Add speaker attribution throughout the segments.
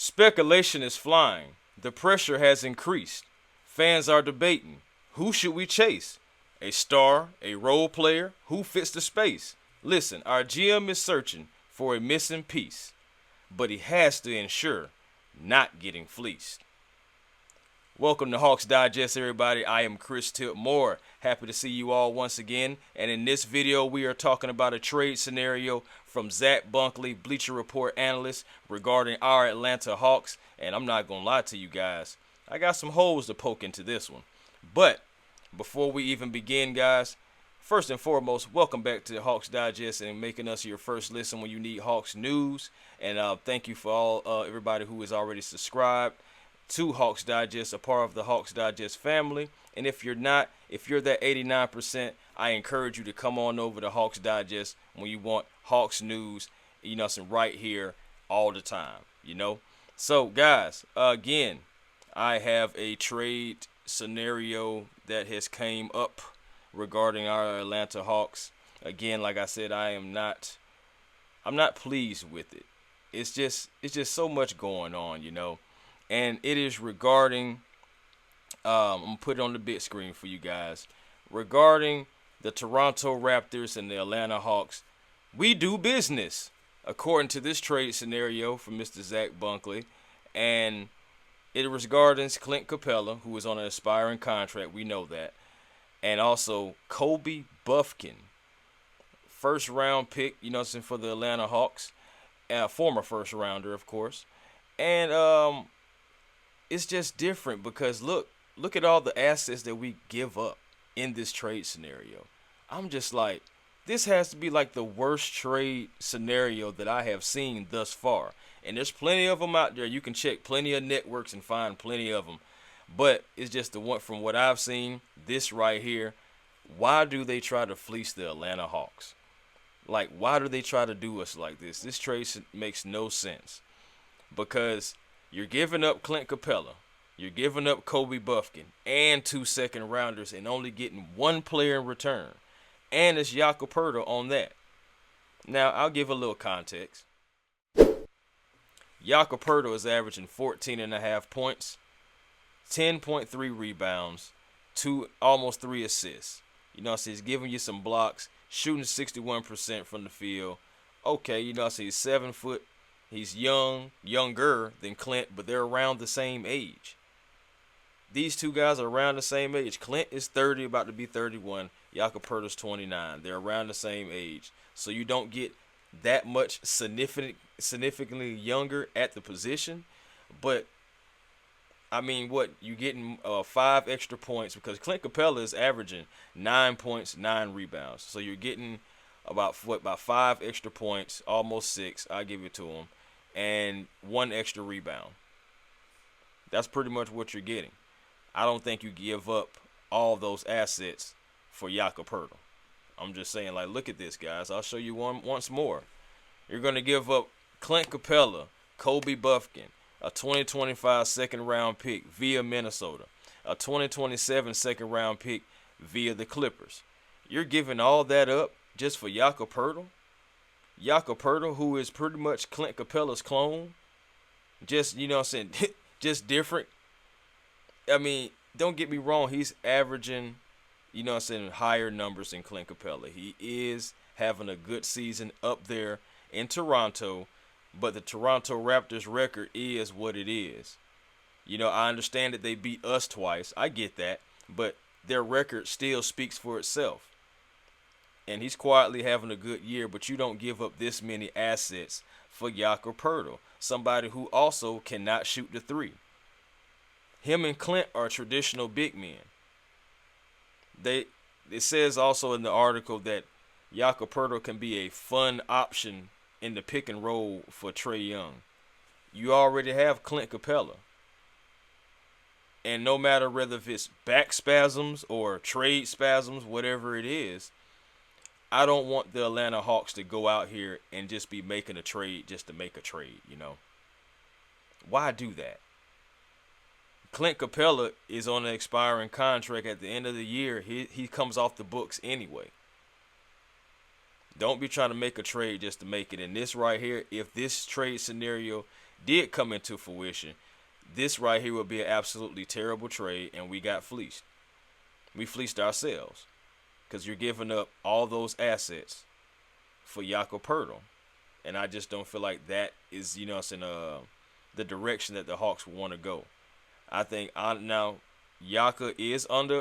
Speaker 1: Speculation is flying. The pressure has increased. Fans are debating. Who should we chase? A star? A role player? Who fits the space? Listen, our GM is searching for a missing piece, but he has to ensure not getting fleeced. Welcome to Hawks Digest, everybody. I am Chris Tipmore. Happy to see you all once again. And in this video, we are talking about a trade scenario from Zach Bunkley, Bleacher Report analyst, regarding our Atlanta Hawks. And I'm not going to lie to you guys, I got some holes to poke into this one. But before we even begin, guys, first and foremost, welcome back to Hawks Digest and making us your first listen when you need Hawks news. And thank you for all everybody who is already subscribed to Hawks Digest, a part of the Hawks Digest family. And if you're not, if you're that 89%, I encourage you to come on over to Hawks Digest when you want Hawks news, right here all the time, So, guys, again, I have a trade scenario that has came up regarding our Atlanta Hawks. Again, like I said, I'm not pleased with it. It's just so much going on, And it is regarding, I'm going to put it on the big screen for you guys, regarding the Toronto Raptors and the Atlanta Hawks. We do business, according to this trade scenario from Mr. Zach Bunkley. And it was regarding Clint Capela, who is on an expiring contract. We know that. And also Kobe Bufkin, first round pick, for the Atlanta Hawks, former first rounder, of course. And it's just different because look at all the assets that we give up in this trade scenario. I'm just like, this has to be like the worst trade scenario that I have seen thus far. And there's plenty of them out there. You can check plenty of networks and find plenty of them. But it's just the one from what I've seen, this right here. Why do they try to fleece the Atlanta Hawks? Like, why do they try to do us like this? This trade makes no sense. Because you're giving up Clint Capela, you're giving up Kobe Bufkin, and 2 second rounders, and only getting one player in return. And it's Jakob Poeltl on that. Now, I'll give a little context. Jakob Poeltl is averaging 14.5 points, 10.3 rebounds, almost 3 assists. So he's giving you some blocks, shooting 61% from the field. Okay, so he's 7 foot. He's younger than Clint, but they're around the same age. These two guys are around the same age. Clint is 30, about to be 31. Jakob Poeltl is 29. They're around the same age. So you don't get that much significantly younger at the position. But, I mean, you getting 5 extra points because Clint Capela is averaging 9 points, 9 rebounds. So you're getting about 5 extra points, almost 6. I'll give it to him. And 1 extra rebound. That's pretty much what you're getting. I don't think you give up all those assets for Jakob Poeltl. I'm just saying, like, look at this, guys. I'll show you once more. You're going to give up Clint Capela, Kobe Bufkin, a 2025 second-round pick via Minnesota, a 2027 second-round pick via the Clippers. You're giving all that up just for Jakob Poeltl? Jakob Poeltl, who is pretty much Clint Capela's clone, just, just different. I mean, don't get me wrong, he's averaging, higher numbers than Clint Capela. He is having a good season up there in Toronto, but the Toronto Raptors record is what it is. I understand that they beat us twice. I get that, but their record still speaks for itself. And he's quietly having a good year, but you don't give up this many assets for Jakob Poeltl, somebody who also cannot shoot the 3. Him and Clint are traditional big men. It says also in the article that Jakob Poeltl can be a fun option in the pick and roll for Trae Young. You already have Clint Capela. And no matter whether if it's back spasms or trade spasms, whatever it is, I don't want the Atlanta Hawks to go out here and just be making a trade just to make a trade, Why do that? Clint Capela is on an expiring contract at the end of the year. He comes off the books anyway. Don't be trying to make a trade just to make it. And this right here, if this trade scenario did come into fruition, this right here would be an absolutely terrible trade, and we got fleeced. We fleeced ourselves because you're giving up all those assets for Jakob Poeltl, and I just don't feel like that is, the direction that the Hawks want to go. I think now Yaka is under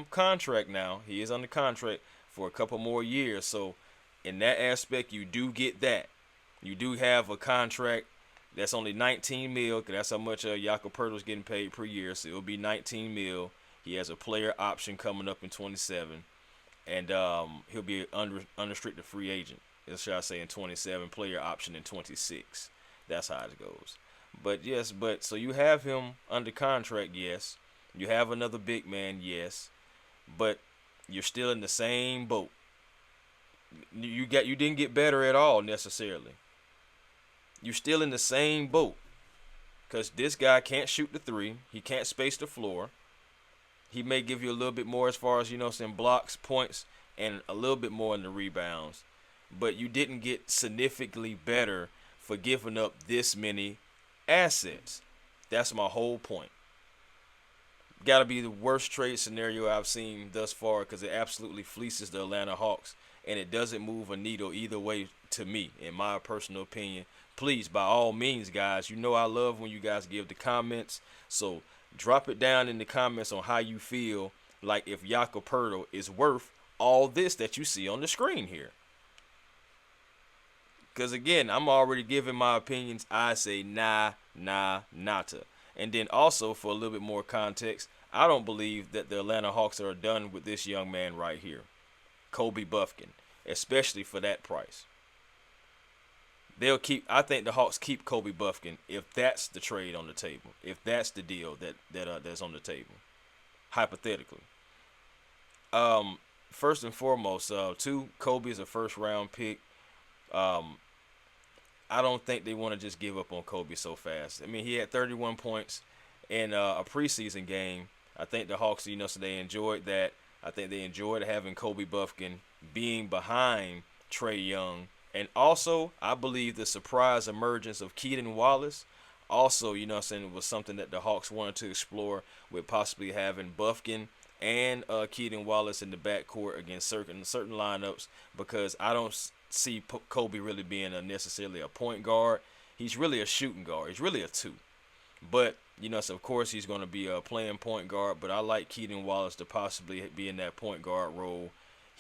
Speaker 1: contract now. He is under contract for a couple more years, so in that aspect, you do get that. You do have a contract that's only 19 mil, because that's how much Jakob Poeltl is getting paid per year. So it'll be 19 mil. He has a player option coming up in 27, and he'll be an unrestricted free agent. Should I say in 27, player option in 26. That's how it goes. But so you have him under contract, yes. You have another big man, yes. But you're still in the same boat. You didn't get better at all necessarily. You're still in the same boat. Because this guy can't shoot the three. He can't space the floor. He may give you a little bit more as far as, blocks, points, and a little bit more in the rebounds. But you didn't get significantly better for giving up this many assets. That's my whole point. Got to be the worst trade scenario I've seen thus far, because it absolutely fleeces the Atlanta Hawks, and it doesn't move a needle either way to me, in my personal opinion. Please, by all means, guys, I love when you guys give the comments, so drop it down in the comments on how you feel like if Jakob Poeltl is worth all this that you see on the screen here. Because, again, I'm already giving my opinions. I say nah, nata. And then also, for a little bit more context, I don't believe that the Atlanta Hawks are done with this young man right here, Kobe Bufkin, especially for that price. I think the Hawks keep Kobe Bufkin if that's the trade on the table, if that's the deal that's on the table, hypothetically. First and foremost, Kobe is a first-round pick. I don't think they want to just give up on Kobe so fast. I mean, he had 31 points in a preseason game. I think the Hawks, so they enjoyed that. I think they enjoyed having Kobe Bufkin being behind Trae Young. And also, I believe the surprise emergence of Keaton Wallace also, was something that the Hawks wanted to explore, with possibly having Bufkin and Keaton Wallace in the backcourt against certain lineups, because I don't see Kobe really being necessarily a point guard. He's really a shooting guard. He's really a two. But, so of course he's going to be a playing point guard, but I like Keaton Wallace to possibly be in that point guard role.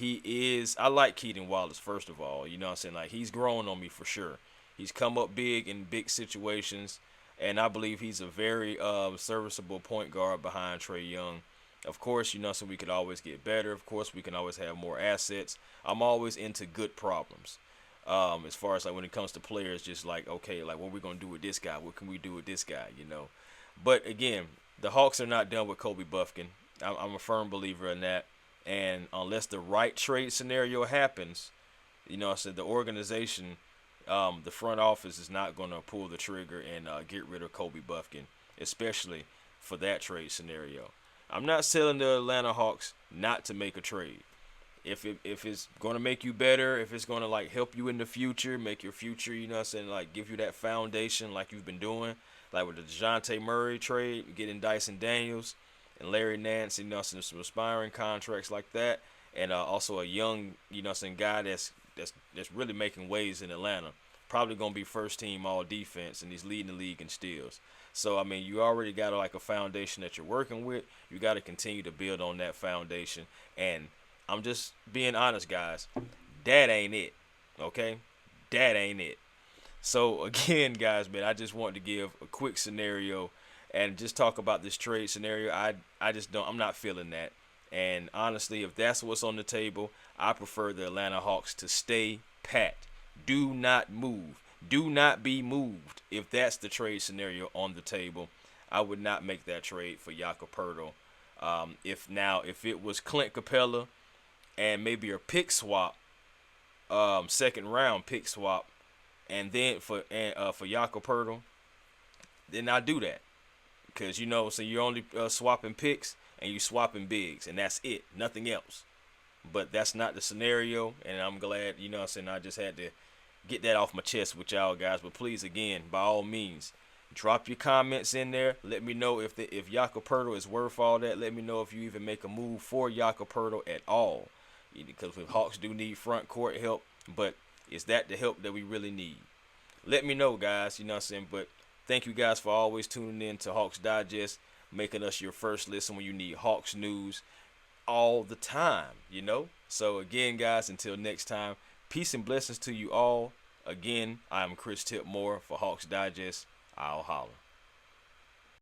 Speaker 1: I like Keaton Wallace, first of all. Like, he's grown on me for sure. He's come up big in big situations, and I believe he's a very serviceable point guard behind Trae Young. Of course, so we could always get better. Of course, we can always have more assets. I'm always into good problems. As far as, like, when it comes to players, just like, okay, like, what are we going to do with this guy? What can we do with this guy, But, again, the Hawks are not done with Kobe Bufkin. I'm a firm believer in that. And unless the right trade scenario happens, the organization, the front office is not going to pull the trigger and get rid of Kobe Bufkin, especially for that trade scenario. I'm not telling the Atlanta Hawks not to make a trade. If it's going to make you better, if it's going to, like, help you in the future, make your future, like, give you that foundation like you've been doing, like with the DeJounte Murray trade, getting Dyson Daniels and Larry Nance, some aspiring contracts like that, and also a young, guy that's really making waves in Atlanta. Probably going to be first team all defense, and he's leading the league in steals. So, I mean, you already got, like, a foundation that you're working with. You got to continue to build on that foundation. And I'm just being honest, guys. That ain't it, okay? That ain't it. So, again, guys, man, I just wanted to give a quick scenario and just talk about this trade scenario. I'm not feeling that. And honestly, if that's what's on the table, I prefer the Atlanta Hawks to stay pat. Do not move. Do not be moved. If that's the trade scenario on the table, I would not make that trade for Jakob Poeltl. If it was Clint Capela and maybe a pick swap, second round pick swap, and then for Jakob Poeltl, then I do that. Because, so you're only swapping picks and you swapping bigs, and that's it, nothing else. But that's not the scenario, and I'm glad, I just had to get that off my chest with y'all guys. But please, again, by all means, Drop your comments in there. Let me know if Jakob Poeltl is worth all that. Let me know if you even make a move for Jakob Poeltl at all. Because the Hawks do need front court help, but is that the help that we really need? Let me know, guys. You know what I'm saying? But thank you guys for always tuning in to Hawks Digest, making us your first listen when you need Hawks news all the time, you know? So again, guys, until next time, peace and blessings to you all. Again, I am Chris Tipmore for Hawks Digest. I'll holler.